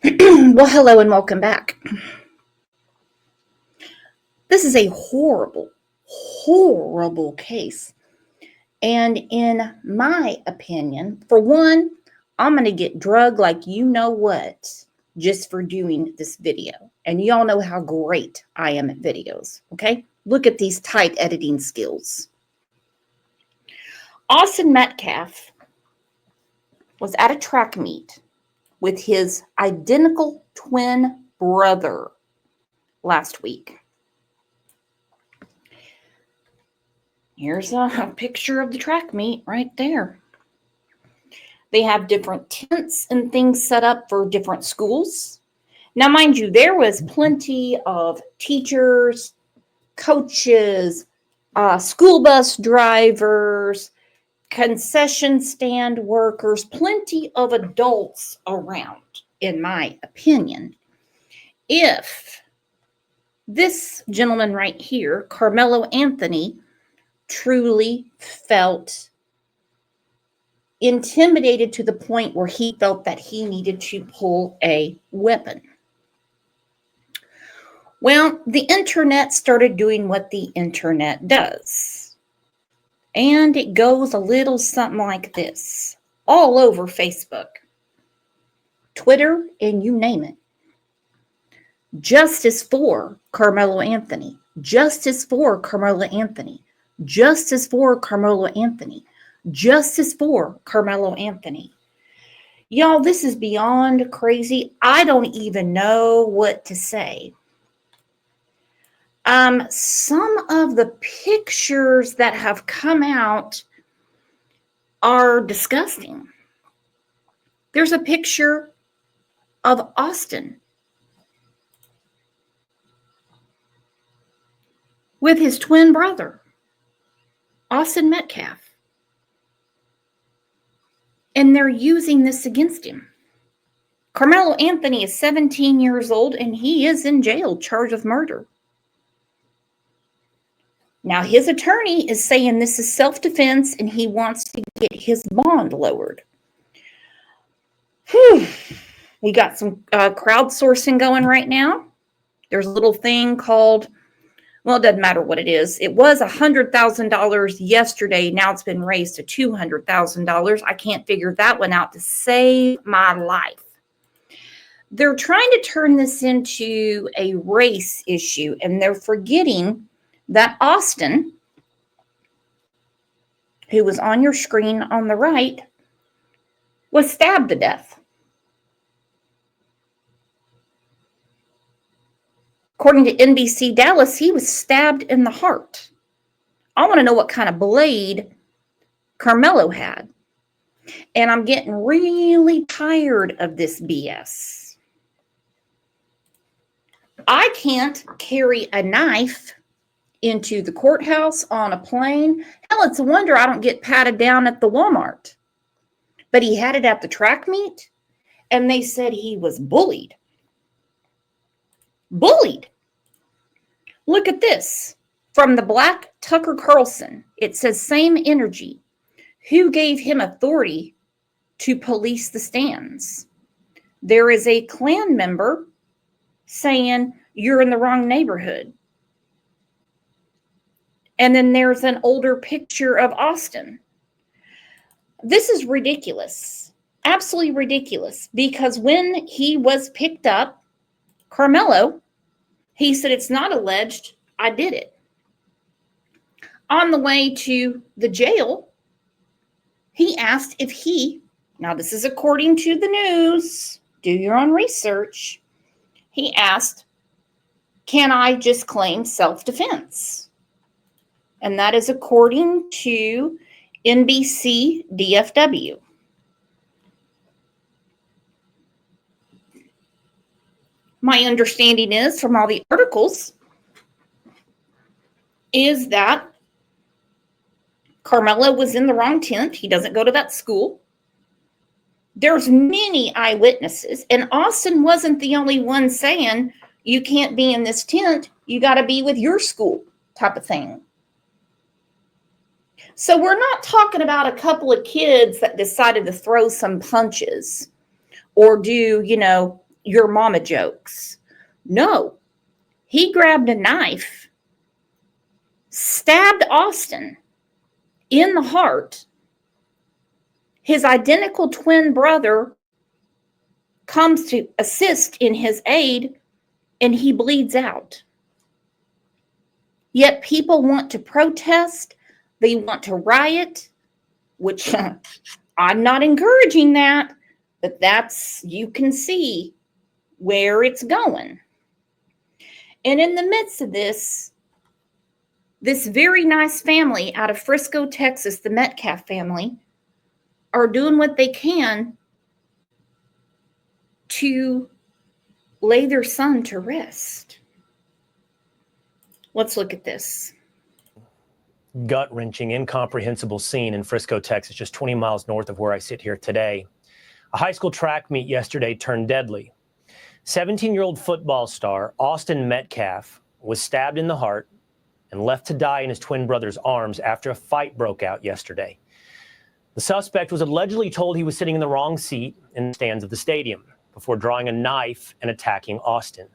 Well, hello and welcome back. This is a horrible, horrible case. And in my opinion, for one, I'm going to get drugged like you know what just for doing this video. And y'all know how great I am at videos, okay? Look at these tight editing skills. Austin Metcalf was at a track meet with his identical twin brother last week. Here's a picture of the track meet right there. They have different tents and things set up for different schools. Now, mind you, there was plenty of teachers, coaches, school bus drivers, concession stand workers, plenty of adults around, in my opinion. If this gentleman right here, Carmelo Anthony, truly felt intimidated to the point where he felt that he needed to pull a weapon. Well, the internet started doing what the internet does. And it goes a little something like this, all over Facebook, Twitter, and you name it. Justice for Carmelo Anthony. Justice for Carmelo Anthony. Justice for Carmelo Anthony. Justice for Carmelo Anthony. Y'all, this is beyond crazy. I don't even know what to say. Some of the pictures that have come out are disgusting. There's a picture of Austin with his twin brother, Austin Metcalf. And they're using this against him. Carmelo Anthony is 17 years old and he is in jail charged with murder. Now, his attorney is saying this is self-defense and he wants to get his bond lowered. Whew. We got some crowdsourcing going right now. There's a little thing called, well, it doesn't matter what it is. It was $100,000 yesterday. Now it's been raised to $200,000. I can't figure that one out to save my life. They're trying to turn this into a race issue, and they're forgetting that Austin, who was on your screen on the right, was stabbed to death. According to NBC Dallas, he was stabbed in the heart. I want to know what kind of blade Carmelo had. And I'm getting really tired of this BS. I can't carry a knife into the courthouse, on a plane. Hell, it's a wonder I don't get patted down at the Walmart. But he had it at the track meet, and they said he was bullied. Bullied. Look at this. From the Black Tucker Carlson, it says same energy. Who gave him authority to police the stands? There is a Klan member saying you're in the wrong neighborhood. And then there's an older picture of Austin. This is ridiculous. Absolutely ridiculous. Because when he was picked up, Carmelo, he said, it's not alleged, I did it. On the way to the jail, he asked if he, now this is according to the news, do your own research. He asked, can I just claim self-defense? And that is according to NBC DFW. My understanding is, from all the articles, is that Carmelo was in the wrong tent. He doesn't go to that school. There's many eyewitnesses, and Austin wasn't the only one saying, you can't be in this tent, you got to be with your school, type of thing. So we're not talking about a couple of kids that decided to throw some punches. or do, your mama jokes. No, he grabbed a knife, stabbed Austin in the heart. His identical twin brother comes to assist in his aid, and he bleeds out. Yet people want to protest, they want to riot, which I'm not encouraging that, but you can see where it's going. And in the midst of this very nice family out of Frisco, Texas, the Metcalf family, are doing what they can to lay their son to rest. Let's look at this. Gut-wrenching, incomprehensible scene in Frisco, Texas, just 20 miles north of where I sit here today. A high school track meet yesterday turned deadly. 17-year-old football star Austin Metcalf was stabbed in the heart and left to die in his twin brother's arms after a fight broke out yesterday. The suspect was allegedly told he was sitting in the wrong seat in the stands of the stadium before drawing a knife and attacking Austin.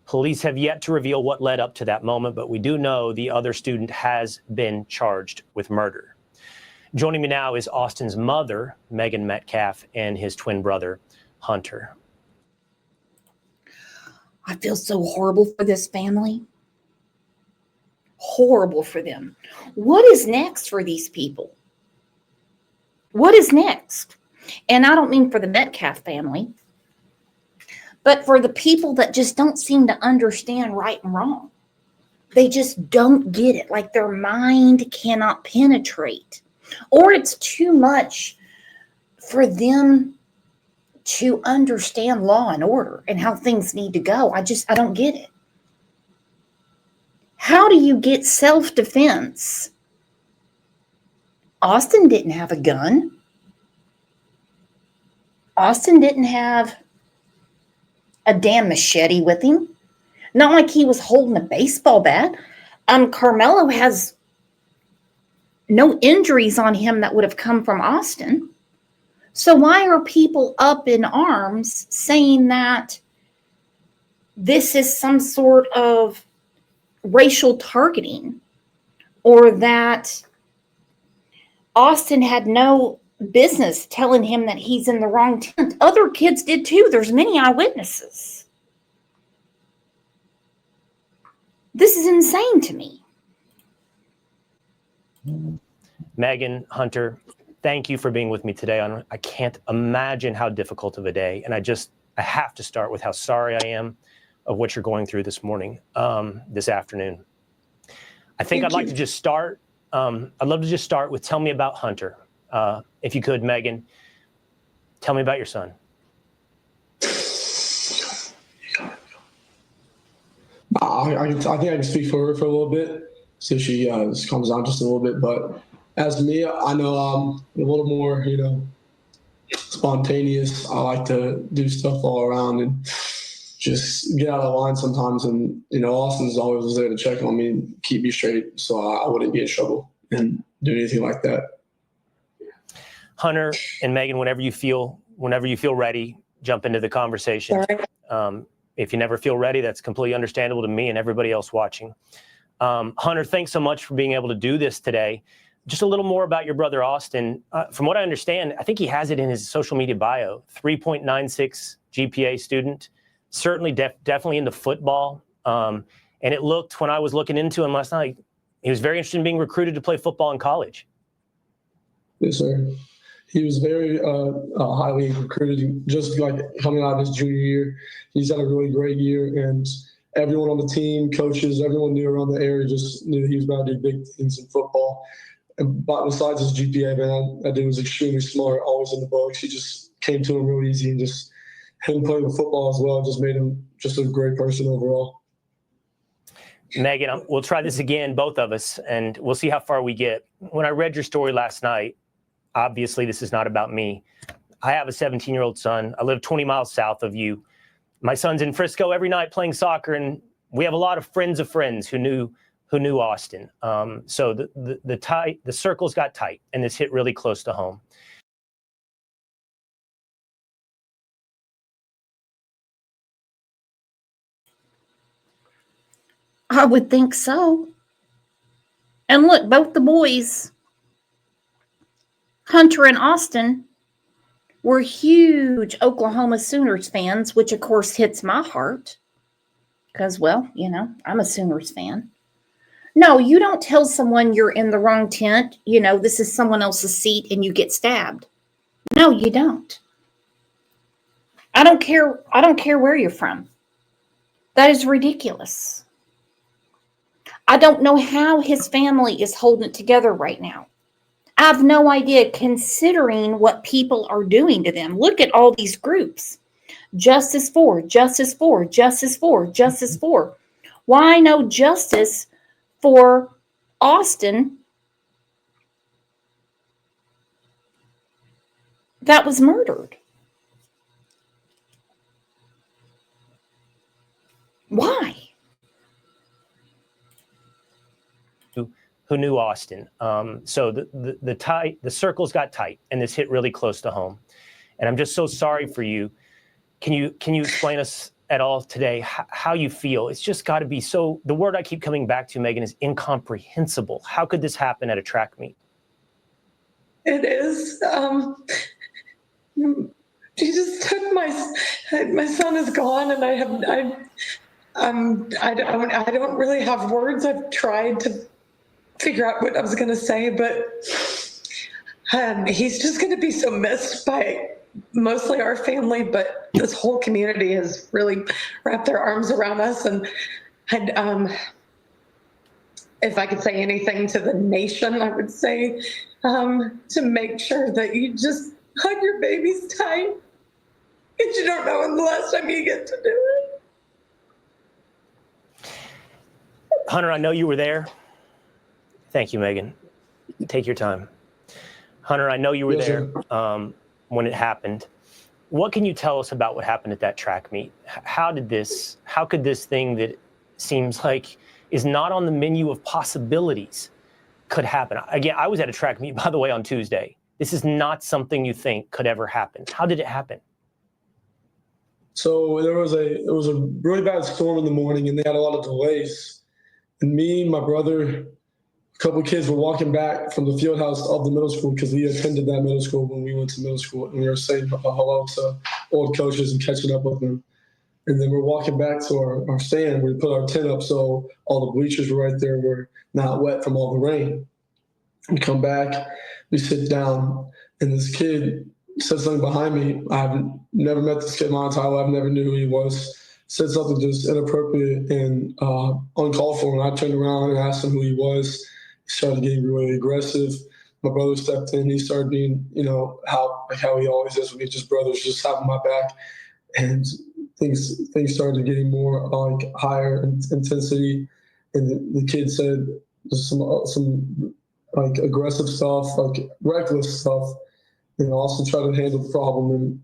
Police have yet to reveal what led up to that moment, but we do know the other student has been charged with murder. Joining me now is Austin's mother, Megan Metcalf, and his twin brother, Hunter. I feel so horrible for this family. Horrible for them. What is next for these people? What is next? And I don't mean for the Metcalf family, but for the people that just don't seem to understand right and wrong. They just don't get it. Like their mind cannot penetrate, or it's too much for them to understand law and order and how things need to go. I don't get it. How do you get self-defense? Austin didn't have a gun. Austin didn't have a damn machete with him. Not like he was holding a baseball bat. Carmelo has no injuries on him that would have come from Austin. So why are people up in arms saying that this is some sort of racial targeting, or that Austin had no business telling him that he's in the wrong tent? Other kids did too. There's many eyewitnesses. This is insane to me. Megan, Hunter, thank you for being with me today. I can't imagine how difficult of a day. And I have to start with how sorry I am of what you're going through this morning, this afternoon. I think I'd like to just start. I'd love to just start with tell me about Hunter. If you could, Megan, tell me about your son. I think I can speak for her for a little bit, so she just calms down just a little bit. But as for me, I know I'm a little more, spontaneous. I like to do stuff all around and just get out of line sometimes. And, Austin's always there to check on me and keep me straight, so I wouldn't be in trouble and do anything like that. Hunter and Megan, whenever you feel ready, jump into the conversation. If you never feel ready, that's completely understandable to me and everybody else watching. Hunter, thanks so much for being able to do this today. Just a little more about your brother, Austin. From what I understand, I think he has it in his social media bio, 3.96 GPA student, certainly definitely into football. And it looked, when I was looking into him last night, he was very interested in being recruited to play football in college. Yes, sir. He was very highly recruited, just like coming out of his junior year. He's had a really great year, and everyone on the team, coaches, everyone knew around the area just knew that he was about to do big things in football. But besides his GPA, man, that dude was extremely smart, always in the books. He just came to him real easy, and just him playing with football as well just made him just a great person overall. Megan, we'll try this again, both of us, and we'll see how far we get. When I read your story last night, obviously this is not about me. I have a 17-year-old son. I live 20 miles south of you. My son's in Frisco every night playing soccer, and we have a lot of friends of friends who knew Austin. So the circles got tight, and this hit really close to home. I would think so. And look, both the boys, Hunter and Austin, were huge Oklahoma Sooners fans, which of course hits my heart because, well, I'm a Sooners fan. No, you don't tell someone you're in the wrong tent, this is someone else's seat and you get stabbed. No, you don't. I don't care where you're from. That is ridiculous. I don't know how his family is holding it together right now. I have no idea, considering what people are doing to them. Look at all these groups. Justice for, justice for, justice for, justice for. Why no justice for Austin that was murdered? Why? Who knew Austin? So the circles got tight, and this hit really close to home. And I'm just so sorry for you. Can you explain us at all today how you feel? It's just got to be so. The word I keep coming back to, Megan, is incomprehensible. How could this happen at a track meet? It is. She just took my son is gone, and I don't really have words. I've tried to figure out what I was going to say, but he's just going to be so missed by mostly our family, but this whole community has really wrapped their arms around us. And if I could say anything to the nation, I would say to make sure that you just hug your babies tight, because you don't know when the last time you get to do it. Hunter, I know you were there. Thank you, Megan. Take your time. Hunter, I know you were there when it happened. What can you tell us about what happened at that track meet? How could this thing that seems like is not on the menu of possibilities could happen? Again, I was at a track meet, by the way, on Tuesday. This is not something you think could ever happen. How did it happen? So it was a really bad storm in the morning, and they had a lot of delays. And me, my brother, a couple of kids were walking back from the field house of the middle school, because we attended that middle school when we went to middle school, and we were saying hello to old coaches and catching up with them. And then we're walking back to our stand. We put our tent up so all the bleachers were right there, were not wet from all the rain. We come back, we sit down, and this kid said something behind me. I've never met this kid in my entire life. I never knew who he was. Said something just inappropriate and uncalled for. And I turned around and asked him who he was. He started getting really aggressive. My brother stepped in. He started being, how he always is with me, just brothers, just having my back. And things started getting more higher intensity. And the kid said some aggressive stuff, reckless stuff, and also try to handle the problem.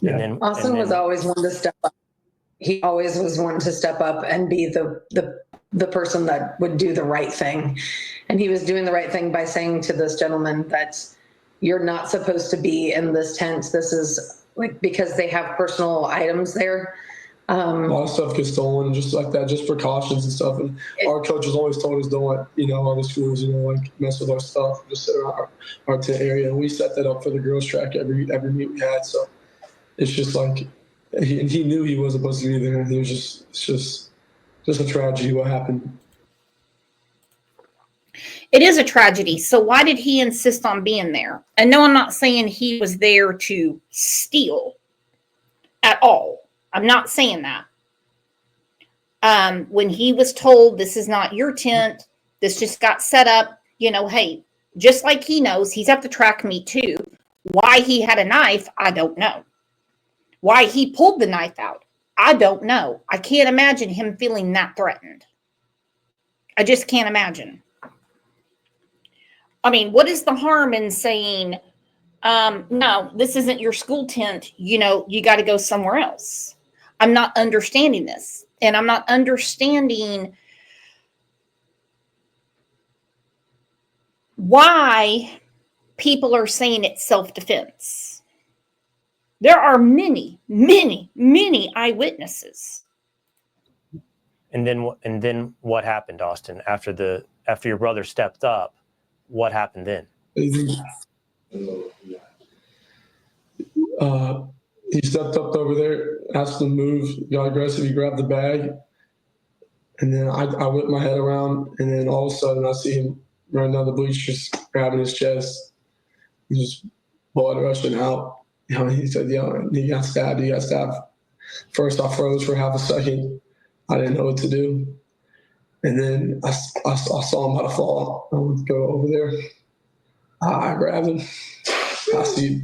And Austin was always one to step up. He always was one to step up and be the person that would do the right thing. And he was doing the right thing by saying to this gentleman that you're not supposed to be in this tent. This is because they have personal items there. A lot of stuff gets stolen, just like that, just precautions and stuff. And our coaches always told us, don't let, other schools, mess with our stuff, just sit around our tent area. And we set that up for the girls' track every meet we had. So it's just he knew he wasn't supposed to be there. He was it's just a tragedy what happened. It is a tragedy. So why did he insist on being there? And no, I'm not saying he was there to steal at all. I'm not saying that. When he was told, this is not your tent, this just got set up, hey, just like he knows, he's at the track meet too. Why he had a knife, I don't know. Why he pulled the knife out, I don't know. I can't imagine him feeling that threatened. I just can't imagine. I mean, what is the harm in saying, no, this isn't your school tent, you got to go somewhere else? I'm not understanding this. And I'm not understanding why people are saying it's self-defense. There are many, many, many eyewitnesses. And then what happened, Austin? After your brother stepped up, what happened then? He stepped up over there, asked him to move, got aggressive. He grabbed the bag, and then I whipped my head around, and then all of a sudden I see him running down the bleachers, grabbing his chest. He just blood rushing out. He said, he got stabbed. He got stabbed. First, I froze for half a second. I didn't know what to do. And then I saw him about to fall. I went to go over there. I grabbed him. I see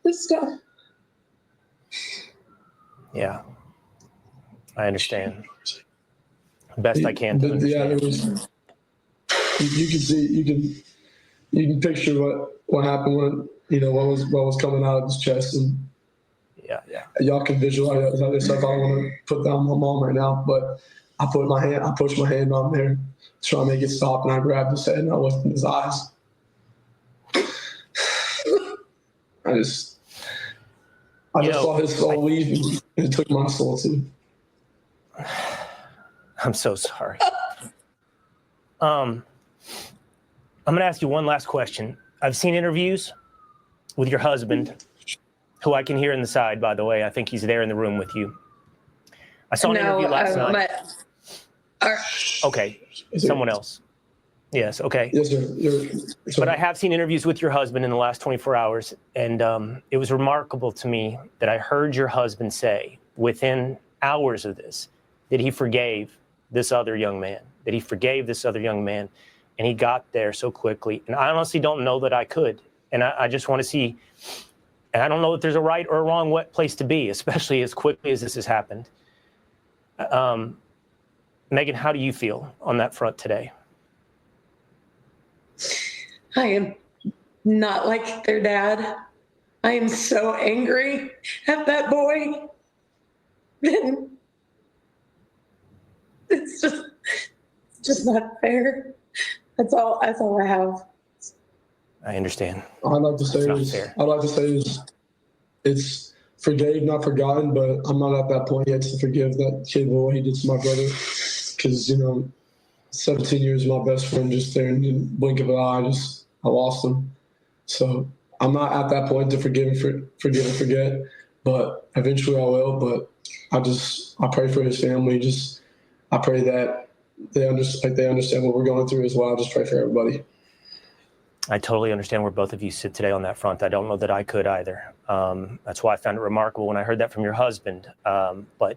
this stuff. Yeah, I understand. Best I can to understand. Yeah, it was. You can see. You can picture what happened when what was coming out of his chest, and yeah, y'all can visualize other stuff. I don't want to put that on my mom right now, but I pushed my hand on there, trying to make it stop, and I grabbed his head and I looked in his eyes. I just saw his soul leave, and it took my soul too. I'm so sorry. I'm going to ask you one last question. I've seen interviews with your husband, who I can hear in the side, by the way. I think he's there in the room with you. I saw an interview last night. Okay, someone else. Yes, okay. Yes, sir. But I have seen interviews with your husband in the last 24 hours, and it was remarkable to me that I heard your husband say within hours of this that he forgave this other young man, and he got there so quickly. And I honestly don't know that I could. And I just want to see, and I don't know if there's a right or a wrong place to be, especially as quickly as this has happened. Megan, how do you feel on that front today? I am not like their dad. I am so angry at that boy. It's just not fair. That's all I have. I understand. I'd like to say it's forgave, not forgotten, but I'm not at that point yet to forgive that kid for what he did to my brother. Because, 17 years of my best friend just there in the blink of an eye, I lost him. So I'm not at that point to forgive and forget, but eventually I will. But I pray for his family. I pray that they understand what we're going through as well. I just pray for everybody. I totally understand where both of you sit today on that front. I don't know that I could either. That's why I found it remarkable when I heard that from your husband. But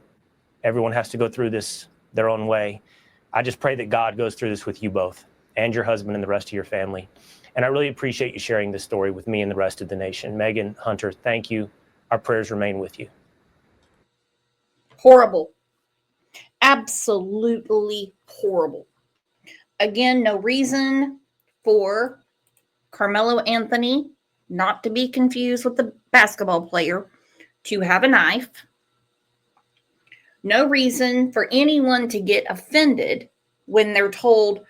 everyone has to go through this their own way. I just pray that God goes through this with you both and your husband and the rest of your family. And I really appreciate you sharing this story with me and the rest of the nation. Megan, Hunter, thank you. Our prayers remain with you. Horrible. Absolutely horrible. Again, no reason for Carmelo Anthony, not to be confused with the basketball player, to have a knife. No reason for anyone to get offended when they're told,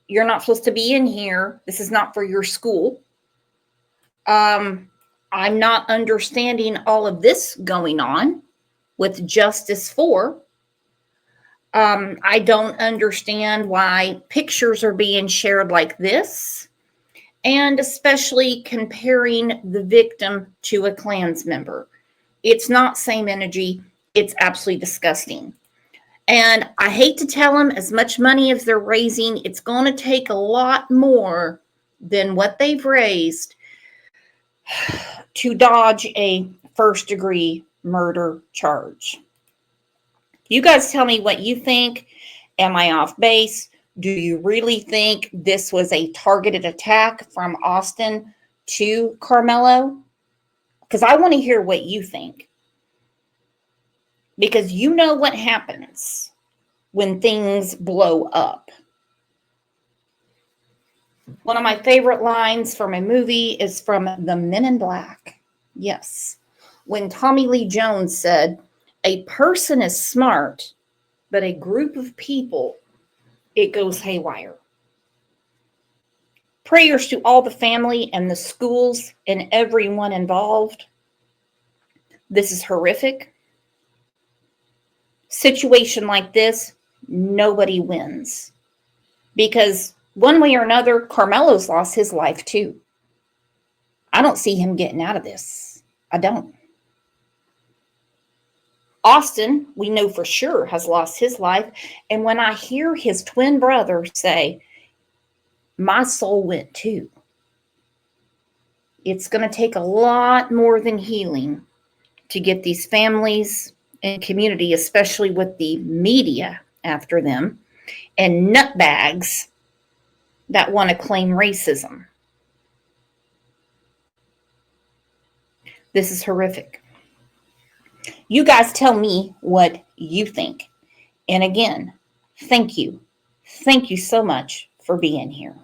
you're not supposed to be in here. This is not for your school. I'm not understanding all of this going on with Justice for. I don't understand why pictures are being shared like this, and especially comparing the victim to a Klans member. It's not same energy. It's absolutely disgusting. And I hate to tell them, as much money as they're raising, it's going to take a lot more than what they've raised to dodge a first-degree murder charge. You guys tell me what you think. Am I off base? Do you really think this was a targeted attack from Austin to Carmelo? Because I want to hear what you think. Because you know what happens when things blow up. One of my favorite lines from a movie is from The Men in Black. Yes. When Tommy Lee Jones said, a person is smart, but a group of people, it goes haywire. Prayers to all the family and the schools and everyone involved. This is horrific. situation like this, nobody wins. Because one way or another, Carmelo's lost his life too. I don't see him getting out of this. I don't. Austin, we know for sure, has lost his life. And when I hear his twin brother say, my soul went too, it's going to take a lot more than healing to get these families and community, especially with the media after them, and nutbags that want to claim racism. This is horrific. You guys tell me what you think. And again, thank you. Thank you so much for being here.